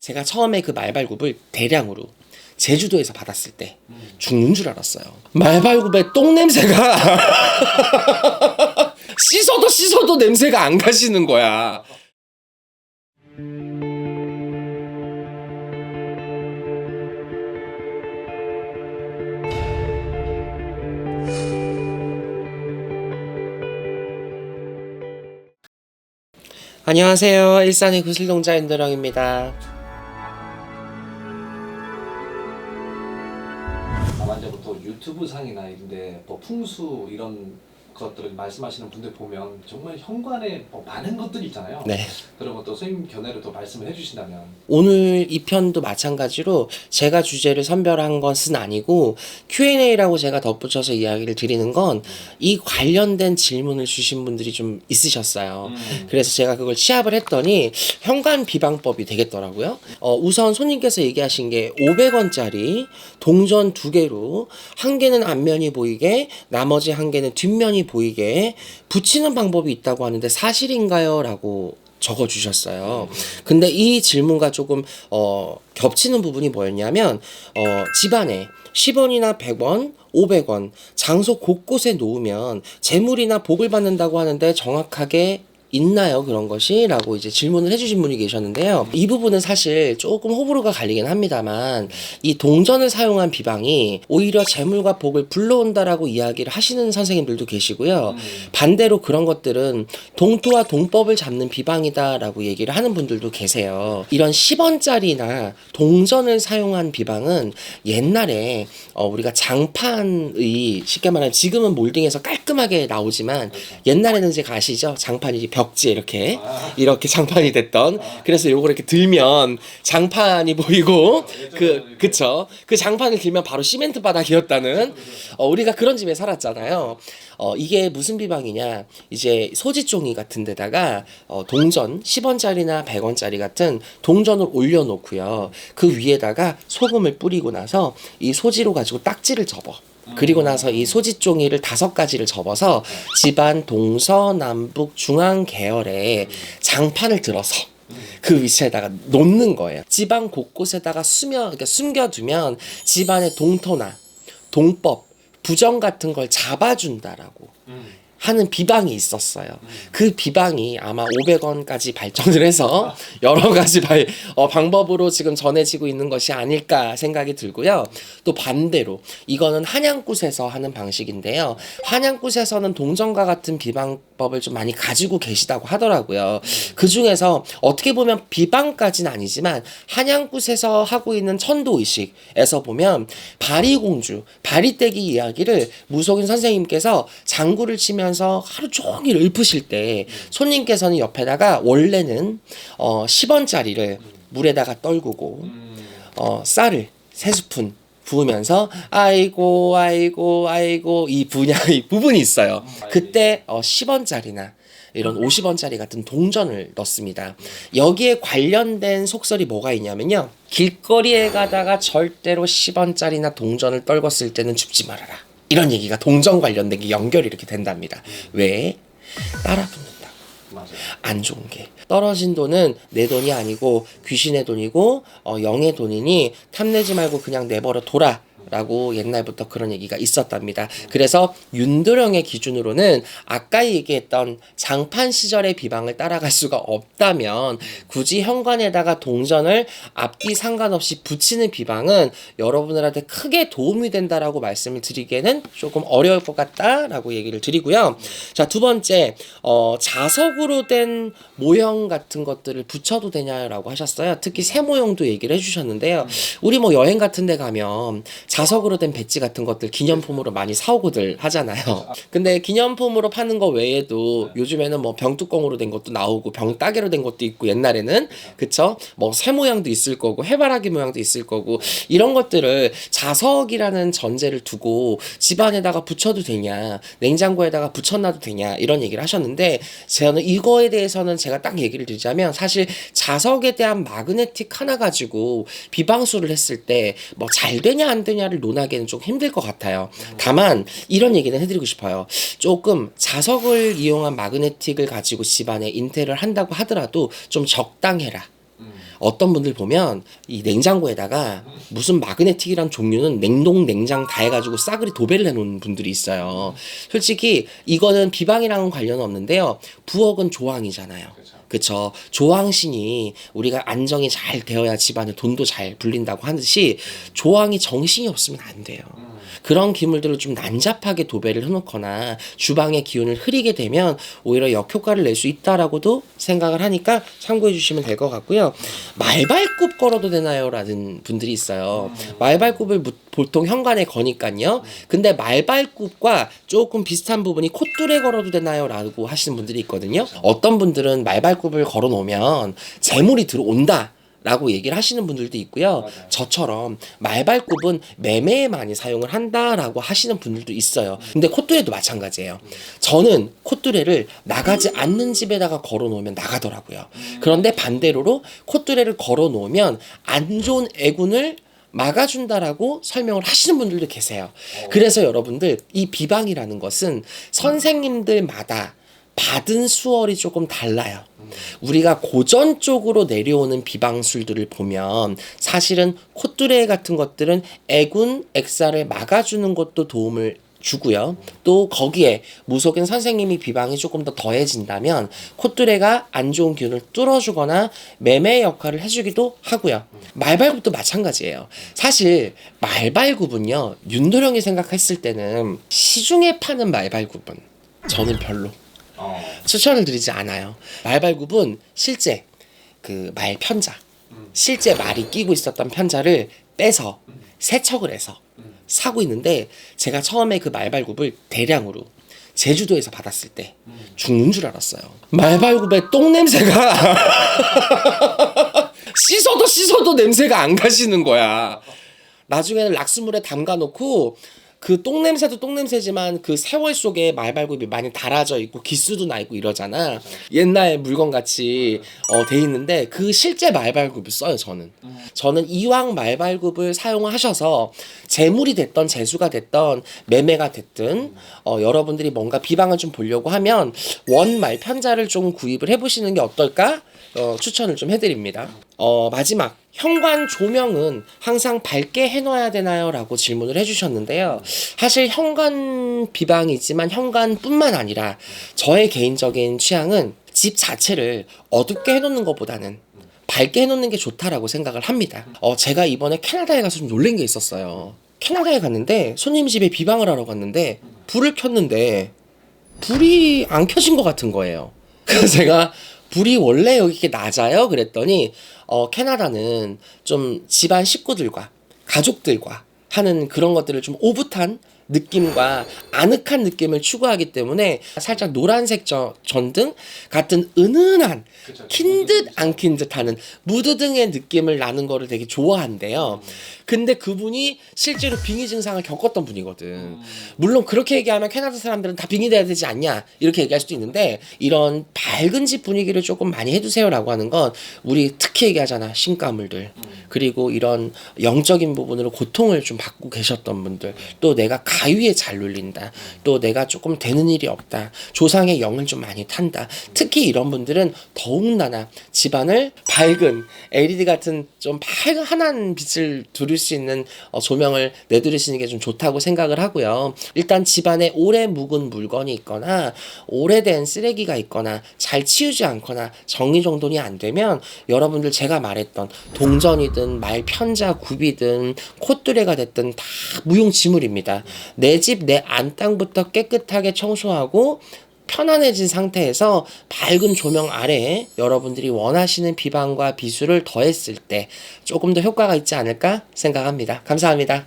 제가 처음에 그 말발굽을 대량으로 제주도에서 받았을 때 죽는 줄 알았어요. 말발굽에 똥 냄새가 씻어도 냄새가 안 가시는 거야. 안녕하세요. 일산의 구슬동자 윤도령입니다. 남한테부터 유튜브 상이나 이런데 뭐 풍수 이런 것들을 말씀하시는 분들 보면 정말 현관에 뭐 많은 것들이 있잖아요. 네. 그런 것도 선생님 견해로 또 말씀을 해주신다면. 오늘 이 편도 마찬가지로 제가 주제를 선별한 것은 아니고 Q&A라고 제가 덧붙여서 이야기를 드리는 건 이 관련된 질문을 주신 분들이 좀 있으셨어요. 그래서 제가 그걸 취합을 했더니 현관 비방법이 되겠더라고요. 우선 손님께서 얘기하신 게 500원짜리 동전 2개로 한 개는 앞면이 보이게 나머지 한 개는 뒷면이 보이게 붙이는 방법이 있다고 하는데 사실인가요? 라고 적어주셨어요. 근데 이 질문과 조금 겹치는 부분이 뭐였냐면 집안에 10원이나 100원, 500원 장소 곳곳에 놓으면 재물이나 복을 받는다고 하는데 정확하게 있나요? 그런 것이? 라고 이제 질문을 해주신 분이 계셨는데요. 이 부분은 사실 조금 호불호가 갈리긴 합니다만 이 동전을 사용한 비방이 오히려 재물과 복을 불러온다라고 이야기를 하시는 선생님들도 계시고요. 반대로 그런 것들은 동토와 동법을 잡는 비방이다라고 얘기를 하는 분들도 계세요. 이런 10원짜리나 동전을 사용한 비방은 옛날에 우리가 장판의 쉽게 말하면 지금은 몰딩해서 깔끔하게 나오지만 옛날에는 제가 아시죠? 장판이 벽지에 이렇게 장판이 됐던 그래서 요걸 이렇게 들면 장판이 보이고 그쵸 그 장판을 들면 바로 시멘트 바닥이었다는 우리가 그런 집에 살았잖아요. 이게 무슨 비방이냐 이제 소지종이 같은 데다가 동전 10원짜리나 100원짜리 같은 동전을 올려놓고요 그 위에다가 소금을 뿌리고 나서 이 소지로 가지고 딱지를 접어 그리고 나서 이 소지종이를 5가지를 접어서 집안 동서남북 중앙 계열에 장판을 들어서 그 위치에다가 놓는 거예요. 집안 곳곳에다가 그러니까 숨겨두면 집안의 동토나 동법, 부정 같은 걸 잡아준다라고 하는 비방이 있었어요. 그 비방이 아마 500원까지 발전을 해서 여러 가지 방법으로 지금 전해지고 있는 것이 아닐까 생각이 들고요. 또 반대로 이거는 한양굿에서 하는 방식인데요. 한양굿에서는 동전과 같은 비방법을 좀 많이 가지고 계시다고 하더라고요. 그 중에서 어떻게 보면 비방까지는 아니지만 한양굿에서 하고 있는 천도의식에서 보면 바리공주, 바리떼기 이야기를 무속인 선생님께서 장구를 치면서 하루 종일 읊으실 때 손님께서는 옆에다가 원래는 10원짜리를 물에다가 떨구고 쌀을 3스푼 부으면서 아이고 이 부분이 있어요. 그때 10원짜리나 이런 50원짜리 같은 동전을 넣습니다. 여기에 관련된 속설이 뭐가 있냐면요. 길거리에 가다가 절대로 10원짜리나 동전을 떨궜을 때는 줍지 말아라. 이런 얘기가 동전 관련된 게 연결이 이렇게 된답니다. 왜? 따라 붙는다. 맞아요. 안 좋은 게. 떨어진 돈은 내 돈이 아니고 귀신의 돈이고 영의 돈이니 탐내지 말고 그냥 내버려 둬라. 라고 옛날부터 그런 얘기가 있었답니다. 그래서 윤도령의 기준으로는 아까 얘기했던 장판 시절의 비방을 따라갈 수가 없다면 굳이 현관에다가 동전을 앞뒤 상관없이 붙이는 비방은 여러분들한테 크게 도움이 된다라고 말씀을 드리기에는 조금 어려울 것 같다라고 얘기를 드리고요. 자, 두 번째 자석으로 된 모형 같은 것들을 붙여도 되냐라고 하셨어요. 특히 새 모형도 얘기를 해주셨는데요. 우리 뭐 여행 같은 데 가면 자석으로 된 배지 같은 것들 기념품으로 많이 사오고들 하잖아요. 근데 기념품으로 파는 거 외에도 요즘에는 뭐 병뚜껑으로 된 것도 나오고 병따개로 된 것도 있고 옛날에는 그쵸? 뭐 새 모양도 있을 거고 해바라기 모양도 있을 거고 이런 것들을 자석이라는 전제를 두고 집안에다가 붙여도 되냐 냉장고에다가 붙여놔도 되냐 이런 얘기를 하셨는데 저는 이거에 대해서는 제가 딱 얘기를 드리자면 사실 자석에 대한 마그네틱 하나 가지고 비방수를 했을 때 뭐 잘 되냐 안 되냐 를 논하기에는 좀 힘들 것 같아요. 다만 이런 얘기는 해드리고 싶어요. 조금 자석을 이용한 마그네틱을 가지고 집안에 인테리어를 한다고 하더라도 좀 적당해라. 어떤 분들 보면 이 냉장고에다가 무슨 마그네틱이란 종류는 냉동 냉장 다 해가지고 싸그리 도배를 해놓은 분들이 있어요. 솔직히 이거는 비방이랑은 관련은 없는데요. 부엌은 조항이잖아요. 그쵸. 조항신이 우리가 안정이 잘 되어야 집안에 돈도 잘 불린다고 하듯이 조항이 정신이 없으면 안 돼요. 그런 기물들을 좀 난잡하게 도배를 해놓거나 주방의 기운을 흐리게 되면 오히려 역효과를 낼 수 있다라고도 생각을 하니까 참고해 주시면 될 것 같고요. 말발굽 걸어도 되나요? 라는 분들이 있어요. 말발굽을 보통 현관에 거니까요. 근데 말발굽과 조금 비슷한 부분이 콧줄에 걸어도 되나요? 라고 하시는 분들이 있거든요. 어떤 분들은 말발굽을 걸어 놓으면 재물이 들어온다 라고 얘기를 하시는 분들도 있고요. 맞아요. 저처럼 말발굽은 매매에 많이 사용을 한다라고 하시는 분들도 있어요. 근데 콧뚜레도 마찬가지예요. 저는 콧뚜레를 나가지 않는 집에다가 걸어 놓으면 나가더라고요. 그런데 반대로로 콧뚜레를 걸어 놓으면 안 좋은 애군을 막아준다라고 설명을 하시는 분들도 계세요. 그래서 여러분들 이 비방이라는 것은 선생님들마다 받은 수월이 조금 달라요. 우리가 고전 쪽으로 내려오는 비방술들을 보면 사실은 콧뚜레 같은 것들은 애군, 액사를 막아주는 것도 도움을 주고요. 또 거기에 무속인 선생님이 비방이 조금 더 더해진다면 콧뚜레가 안 좋은 기운을 뚫어주거나 매매 역할을 해주기도 하고요. 말발굽도 마찬가지예요. 사실 말발굽은요, 윤도령이 생각했을 때는 시중에 파는 말발굽은 저는 별로 추천을 드리지 않아요. 말발굽은 실제 그 말 편자, 실제 말이 끼고 있었던 편자를 빼서 세척을 해서 사고 있는데 제가 처음에 그 말발굽을 대량으로 제주도에서 받았을 때 죽는 줄 알았어요. 말발굽에 똥 냄새가 씻어도 냄새가 안 가시는 거야. 나중에는 락스물에 담가 놓고 그 똥냄새도 똥냄새지만 그 세월 속에 말발굽이 많이 달아져 있고 기스도 나 있고 이러잖아. 옛날 물건같이 돼 있는데 그 실제 말발굽을 써요. 저는 이왕 말발굽을 사용하셔서 재물이 됐던 재수가 됐던 매매가 됐든 여러분들이 뭔가 비방을 좀 보려고 하면 원말 편자를 좀 구입을 해보시는 게 어떨까? 추천을 좀 해드립니다. 마지막 현관 조명은 항상 밝게 해놔야 되나요? 라고 질문을 해주셨는데요. 사실 현관 비방이지만 현관뿐만 아니라 저의 개인적인 취향은 집 자체를 어둡게 해놓는 것보다는 밝게 해놓는 게 좋다라고 생각을 합니다. 제가 이번에 캐나다에 가서 좀 놀란 게 있었어요. 캐나다에 갔는데 손님 집에 비방을 하러 갔는데 불을 켰는데 불이 안 켜진 것 같은 거예요. 그래서 제가 불이 원래 여기 이렇게 낮아요? 그랬더니 캐나다는 좀 집안 식구들과 가족들과 하는 그런 것들을 좀 오붓한 느낌과 아늑한 느낌을 추구하기 때문에 살짝 노란색 전등 같은 은은한 킨 듯 안 킨 듯 하는 무드등의 느낌을 나는 거를 되게 좋아한대요. 근데 그분이 실제로 빙의 증상을 겪었던 분이거든. 물론 그렇게 얘기하면 캐나다 사람들은 다 빙의돼야 되지 않냐 이렇게 얘기할 수도 있는데 이런 밝은 집 분위기를 조금 많이 해두세요라고 하는 건 우리 특히 얘기하잖아. 신가물들 그리고 이런 영적인 부분으로 고통을 좀 받고 계셨던 분들 또 내가 가위에 잘 눌린다 또 내가 조금 되는 일이 없다 조상의 영을 좀 많이 탄다 특히 이런 분들은 더욱나나 집안을 밝은 LED 같은 좀 환한 빛을 두를 수 있는 조명을 내두르시는 게 좀 좋다고 생각을 하고요. 일단 집안에 오래 묵은 물건이 있거나 오래된 쓰레기가 있거나 잘 치우지 않거나 정리정돈이 안 되면 여러분들 제가 말했던 동전이든 말 편자 굽이든 콧뚜레가 됐든 다 무용지물입니다. 내 집 내 안땅부터 깨끗하게 청소하고 편안해진 상태에서 밝은 조명 아래에 여러분들이 원하시는 비방과 비수를 더했을 때 조금 더 효과가 있지 않을까 생각합니다. 감사합니다.